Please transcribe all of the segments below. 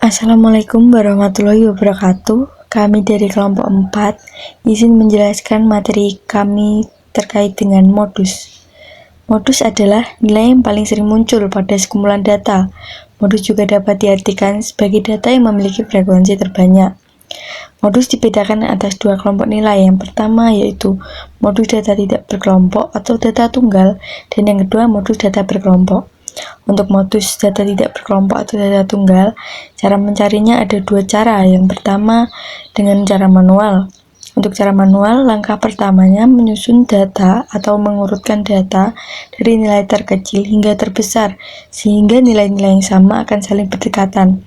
Assalamualaikum warahmatullahi wabarakatuh. Kami dari kelompok 4 izin menjelaskan materi kami terkait dengan modus. Modus adalah nilai yang paling sering muncul pada sekumpulan data. Modus juga dapat diartikan sebagai data yang memiliki frekuensi terbanyak. Modus dibedakan atas dua kelompok nilai. Yang pertama yaitu modus data tidak berkelompok atau data tunggal, dan yang kedua modus data berkelompok. Untuk modus data tidak berkelompok atau data tunggal, cara mencarinya ada dua cara. Yang pertama dengan cara manual. Untuk cara manual, langkah pertamanya menyusun data atau mengurutkan data dari nilai terkecil hingga terbesar, sehingga nilai-nilai yang sama akan saling berdekatan.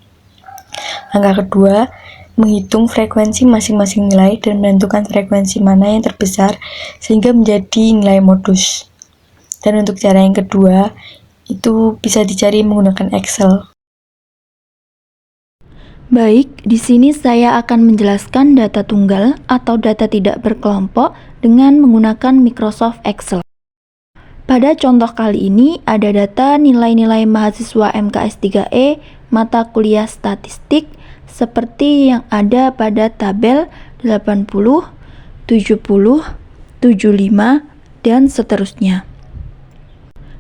Langkah kedua, menghitung frekuensi masing-masing nilai dan menentukan frekuensi mana yang terbesar sehingga menjadi nilai modus. Dan untuk cara yang kedua, itu bisa dicari menggunakan Excel. Baik, di sini saya akan menjelaskan data tunggal atau data tidak berkelompok dengan menggunakan Microsoft Excel. Pada contoh kali ini ada data nilai-nilai mahasiswa MKS 3E mata kuliah statistik seperti yang ada pada tabel 80, 70, 75, dan seterusnya.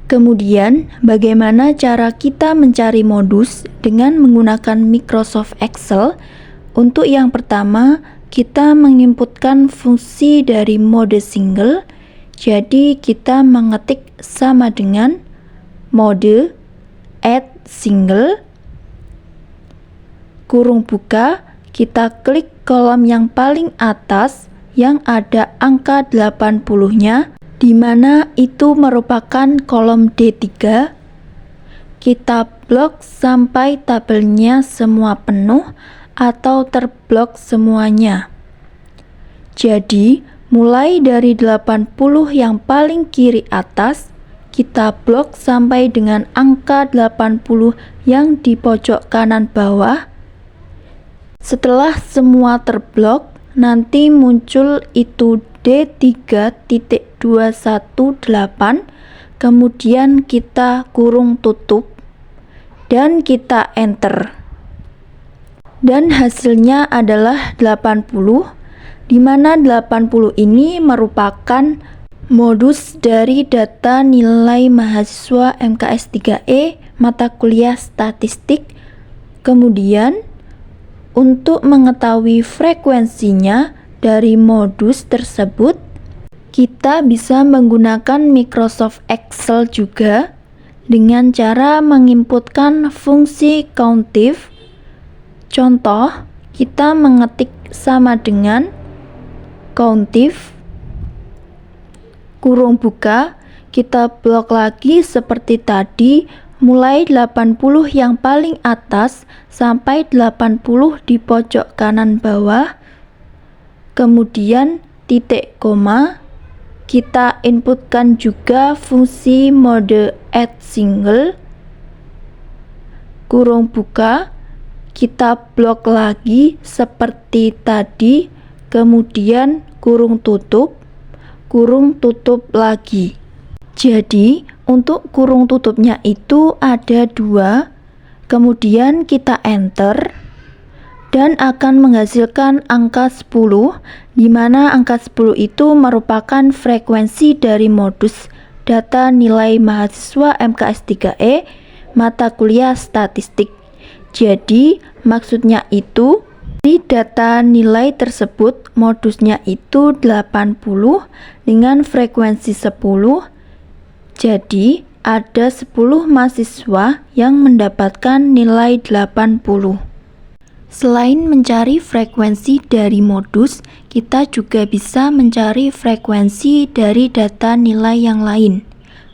Kemudian, bagaimana cara kita mencari modus dengan menggunakan Microsoft Excel? Untuk yang pertama, kita menginputkan fungsi dari mode single. Jadi, kita mengetik sama dengan mode add single, kurung buka, kita klik kolom yang paling atas yang ada angka 80-nya, di mana itu merupakan kolom D3. Kita blok sampai tabelnya semua penuh atau terblok semuanya. Jadi, mulai dari 80 yang paling kiri atas, kita blok sampai dengan angka 80 yang di pojok kanan bawah. Setelah semua terblok, nanti muncul itu D3.218, kemudian kita kurung tutup dan kita enter. Dan hasilnya adalah 80, di mana 80 ini merupakan modus dari data nilai mahasiswa MKS 3E mata kuliah statistik. Kemudian untuk mengetahui frekuensinya dari modus tersebut, kita bisa menggunakan Microsoft Excel juga dengan cara menginputkan fungsi countif. Contoh, kita mengetik sama dengan countif, kurung buka, kita blok lagi seperti tadi, mulai 80 yang paling atas sampai 80 di pojok kanan bawah. Kemudian titik koma, kita inputkan juga fungsi mode add single, kurung buka, kita blok lagi seperti tadi, kemudian kurung tutup lagi. Jadi untuk kurung tutupnya itu ada dua, kemudian kita enter dan akan menghasilkan angka 10, di mana angka 10 itu merupakan frekuensi dari modus data nilai mahasiswa MKS 3E mata kuliah statistik. Jadi maksudnya itu di data nilai tersebut modusnya itu 80 dengan frekuensi 10. Jadi ada 10 mahasiswa yang mendapatkan nilai 80. Selain mencari frekuensi dari modus, kita juga bisa mencari frekuensi dari data nilai yang lain.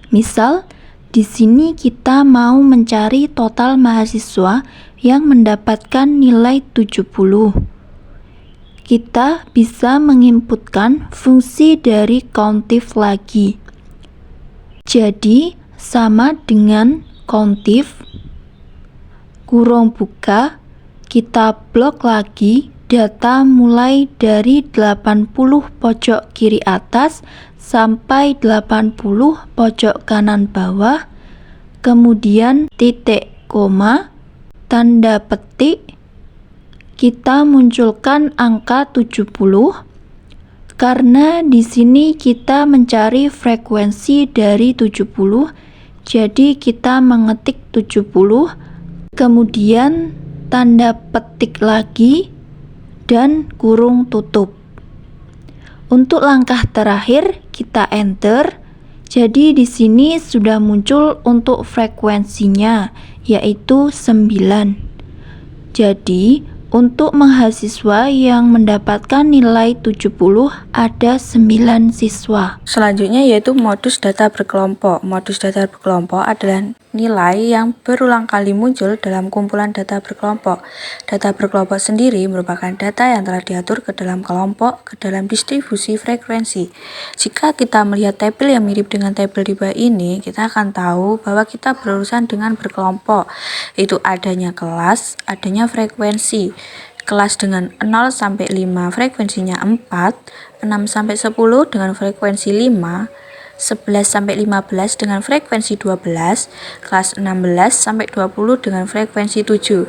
Misal, di sini kita mau mencari total mahasiswa yang mendapatkan nilai 70. Kita bisa menginputkan fungsi dari countif lagi. Jadi, sama dengan countif, kurung buka, kita blok lagi data mulai dari 80 pojok kiri atas sampai 80 pojok kanan bawah, kemudian titik koma, tanda petik, kita munculkan angka 70 karena di sini kita mencari frekuensi dari 70. Jadi kita mengetik 70, kemudian tanda petik lagi dan kurung tutup. Untuk langkah terakhir kita enter. Jadi di sini sudah muncul untuk frekuensinya yaitu 9. Jadi untuk mahasiswa yang mendapatkan nilai 70 ada 9 siswa. Selanjutnya yaitu modus data berkelompok. Modus data berkelompok adalah nilai yang berulang kali muncul dalam kumpulan data berkelompok. Data berkelompok sendiri merupakan data yang telah diatur ke dalam kelompok, ke dalam distribusi frekuensi. Jika kita melihat tabel yang mirip dengan tabel di bawah ini, kita akan tahu bahwa kita berurusan dengan berkelompok, yaitu adanya kelas, adanya frekuensi. Kelas dengan 0 sampai 5 frekuensinya 4, 6 sampai 10 dengan frekuensi 5, 11 sampai 15 dengan frekuensi 12, kelas 16 sampai 20 dengan frekuensi 7.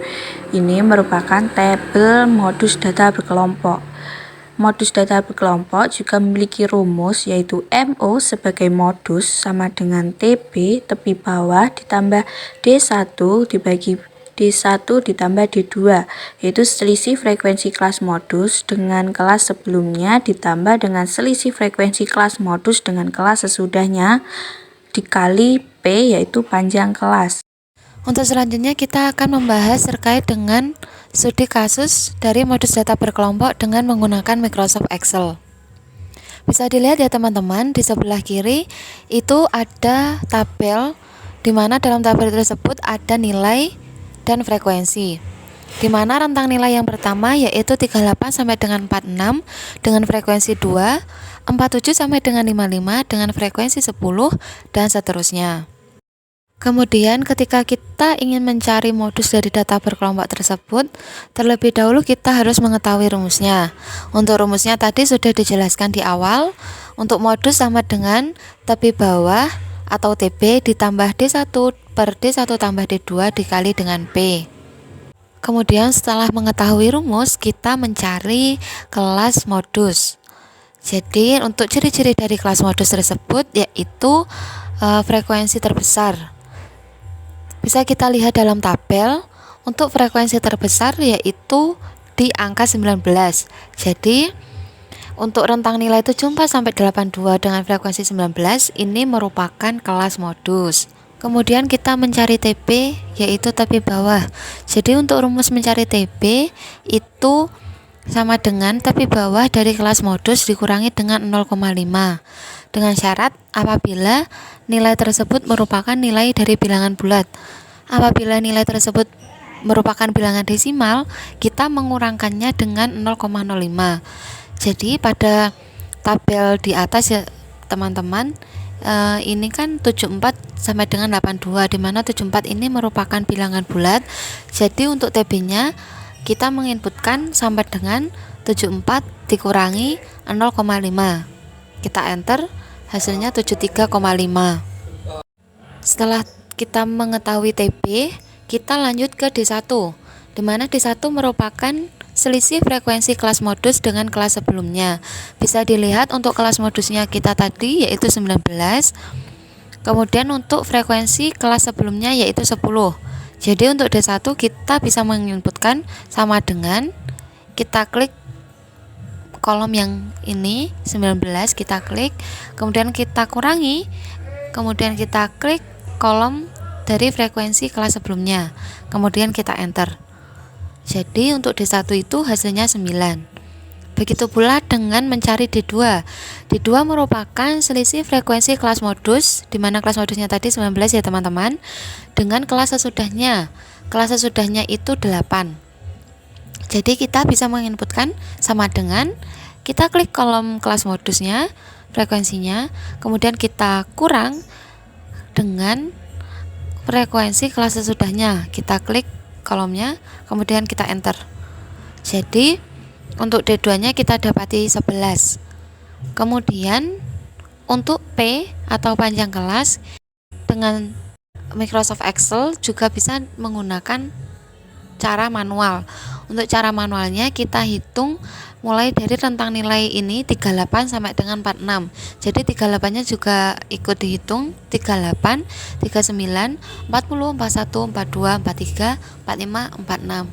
Ini merupakan tabel modus data berkelompok. Modus data berkelompok juga memiliki rumus yaitu MO sebagai modus sama dengan TB tepi bawah ditambah D1 dibagi D1 ditambah D2, yaitu selisih frekuensi kelas modus dengan kelas sebelumnya ditambah dengan selisih frekuensi kelas modus dengan kelas sesudahnya dikali P, yaitu panjang kelas. Untuk selanjutnya kita akan membahas terkait dengan studi kasus dari modus data berkelompok dengan menggunakan Microsoft Excel. Bisa dilihat ya teman-teman, di sebelah kiri itu ada tabel di mana dalam tabel tersebut ada nilai dan frekuensi, di mana rentang nilai yang pertama yaitu 38 sampai dengan 46 dengan frekuensi 2, 47 sampai dengan 55 dengan frekuensi 10, dan seterusnya. Kemudian ketika kita ingin mencari modus dari data berkelompok tersebut, terlebih dahulu kita harus mengetahui rumusnya. Untuk rumusnya tadi sudah dijelaskan di awal. Untuk modus sama dengan tepi bawah atau TB ditambah D1 per D1 tambah D2 dikali dengan P. Kemudian setelah mengetahui rumus, kita mencari kelas modus. Jadi untuk ciri-ciri dari kelas modus tersebut yaitu frekuensi terbesar. Bisa kita lihat dalam tabel, untuk frekuensi terbesar yaitu di angka 19. Jadi untuk rentang nilai 74 sampai 82 dengan frekuensi 19 ini merupakan kelas modus. Kemudian kita mencari TP yaitu tepi bawah. Jadi untuk rumus mencari TP itu sama dengan tepi bawah dari kelas modus dikurangi dengan 0,5. Dengan syarat apabila nilai tersebut merupakan nilai dari bilangan bulat. Apabila nilai tersebut merupakan bilangan desimal, kita mengurangkannya dengan 0,05. Jadi pada tabel di atas ya teman-teman, ini kan 74 sampai dengan 82, di mana 74 ini merupakan bilangan bulat. Jadi untuk TB-nya kita menginputkan sampai dengan 74 dikurangi 0,5. Kita enter, hasilnya 73,5. Setelah kita mengetahui TB, kita lanjut ke D1, di mana D1 merupakan selisih frekuensi kelas modus dengan kelas sebelumnya. Bisa dilihat untuk kelas modusnya kita tadi yaitu 19. Kemudian untuk frekuensi kelas sebelumnya yaitu 10. Jadi untuk D1 kita bisa menginputkan sama dengan, kita klik kolom yang ini 19, kita klik, kemudian kita kurangi, kemudian kita klik kolom dari frekuensi kelas sebelumnya, kemudian kita enter. Jadi untuk D1 itu hasilnya 9. Begitu pula dengan mencari D2. D2 merupakan selisih frekuensi kelas modus, di mana kelas modusnya tadi 19 ya teman-teman, dengan kelas sesudahnya. Kelas sesudahnya itu 8. Jadi kita bisa menginputkan sama dengan, kita klik kolom kelas modusnya, frekuensinya, kemudian kita kurang dengan frekuensi kelas sesudahnya, kita klik kolomnya, kemudian kita enter. Jadi untuk D2 nya kita dapati 11. Kemudian untuk P atau panjang kelas dengan Microsoft Excel juga bisa menggunakan cara manual. Untuk cara manualnya kita hitung mulai dari rentang nilai ini 38 sampai dengan 46. Jadi 38-nya juga ikut dihitung, 38, 39, 40, 41, 42, 43, 45, 46.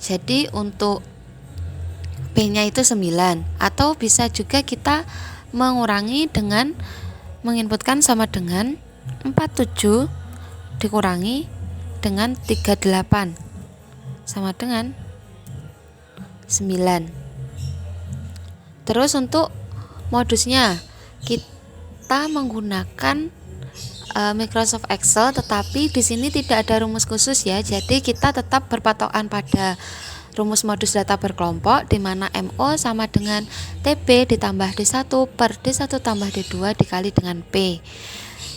Jadi untuk P-nya itu 9, atau bisa juga kita mengurangi dengan menginputkan sama dengan 47 dikurangi dengan 38 sama dengan 9. Terus untuk modusnya kita menggunakan Microsoft Excel, tetapi di sini tidak ada rumus khusus ya. Jadi kita tetap berpatokan pada rumus modus data berkelompok, di mana MO sama dengan TP ditambah D1 per D1 tambah D2 dikali dengan P.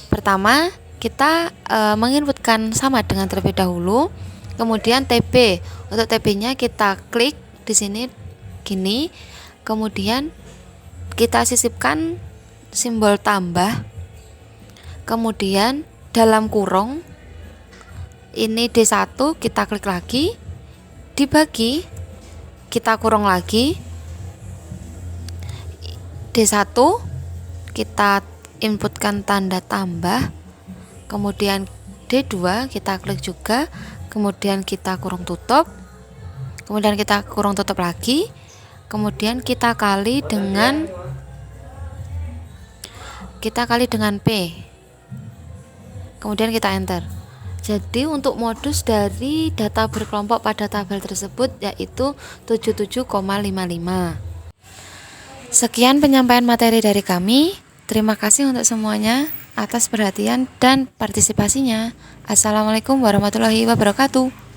Pertama kita menginputkan sama dengan terlebih dahulu. Kemudian TP, untuk TP-nya kita klik di sini gini, kemudian kita sisipkan simbol tambah, kemudian dalam kurung ini D1 kita klik lagi, dibagi kita kurung lagi, D1 kita inputkan tanda tambah, kemudian D2 kita klik juga, kemudian kita kurung tutup, kemudian kita kurung tutup lagi, kemudian kita kali dengan P, kemudian kita enter. Jadi untuk modus dari data berkelompok pada tabel tersebut yaitu 77,55. Sekian penyampaian materi dari kami. Terima kasih untuk semuanya atas perhatian dan partisipasinya. Assalamualaikum warahmatullahi wabarakatuh.